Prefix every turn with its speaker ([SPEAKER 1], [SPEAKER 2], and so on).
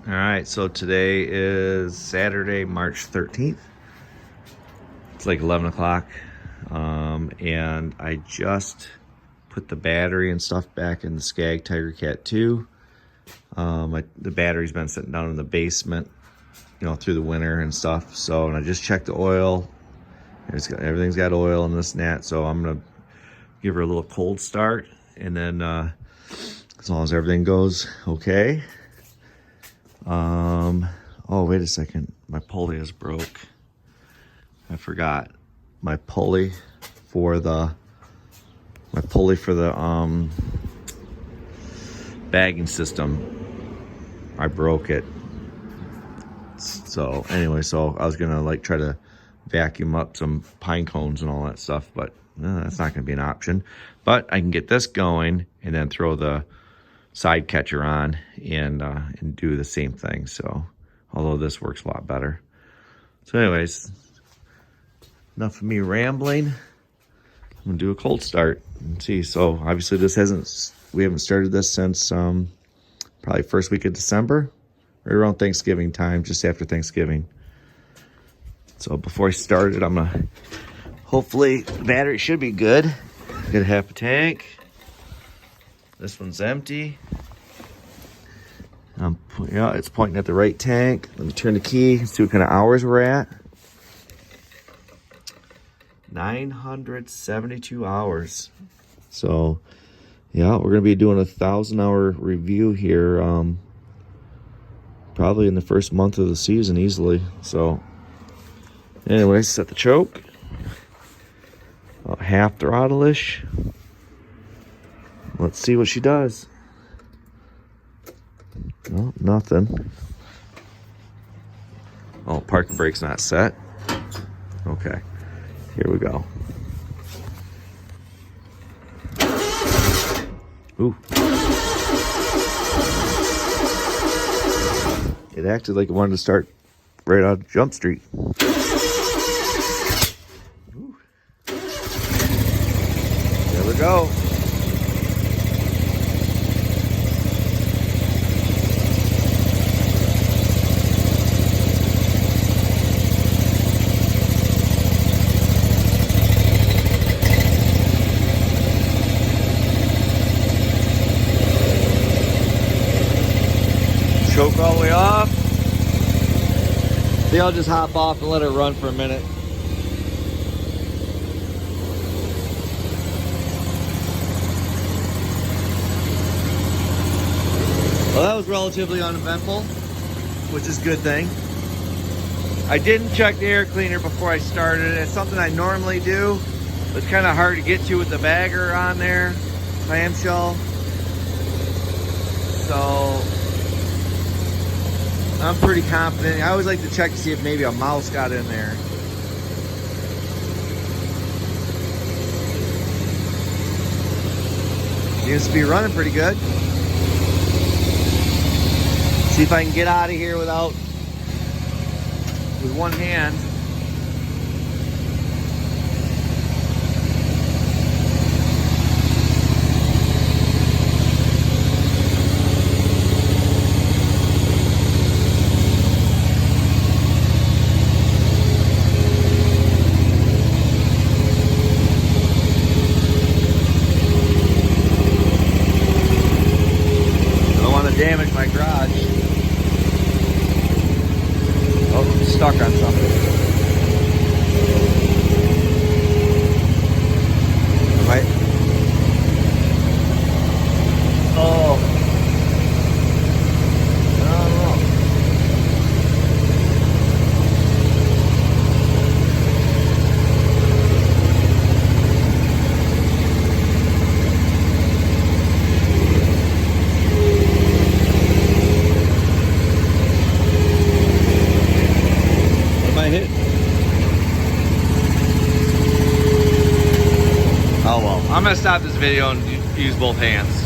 [SPEAKER 1] All right, so today is Saturday, March 13th. It's like 11 o'clock, and I just put the battery and stuff back in the Scag Tiger Cat II. The battery's been sitting down in the basement, you know, through the winter and stuff. So, and I just checked the oil. Everything's got oil and this and that. So I'm gonna give her a little cold start, and then as long as everything goes okay. Oh, wait a second. My pulley is broke. I forgot my pulley for the bagging system. I broke it. So anyway, so I was gonna like try to vacuum up some pine cones and all that stuff, but that's not gonna be an option. But I can get this going and then throw the side catcher on and do the same thing. So although this works a lot better. So anyways, enough of me rambling. I'm gonna do a cold start and see. So obviously we haven't started this since probably first week of December, right around Thanksgiving time, just after Thanksgiving. So before I start it, I'm gonna, hopefully the battery should be good. Got half a tank. This one's empty. Yeah, it's pointing at the right tank. Let me turn the key and see what kind of hours we're at. 972 hours. So, yeah, we're gonna be doing a 1,000-hour review here, probably in the first month of the season easily. So, anyway, set the choke. About half throttle-ish. Let's see what she does. No, nothing. Oh, parking brake's not set. Okay, here we go. Ooh. It acted like it wanted to start right out of Jump Street. Ooh. There we go. Choke all the way off. See, I'll just hop off and let it run for a minute. Well, that was relatively uneventful, which is a good thing. I didn't check the air cleaner before I started. It's something I normally do, but it's kind of hard to get to with the bagger on there, clamshell. So I'm pretty confident. I always like to check to see if maybe a mouse got in there. Seems to be running pretty good. See if I can get out of here with one hand. Damage my garage. Oh, I'm stuck on something. Right? Oh. I don't know. Hit. Oh well, I'm gonna stop this video and use both hands.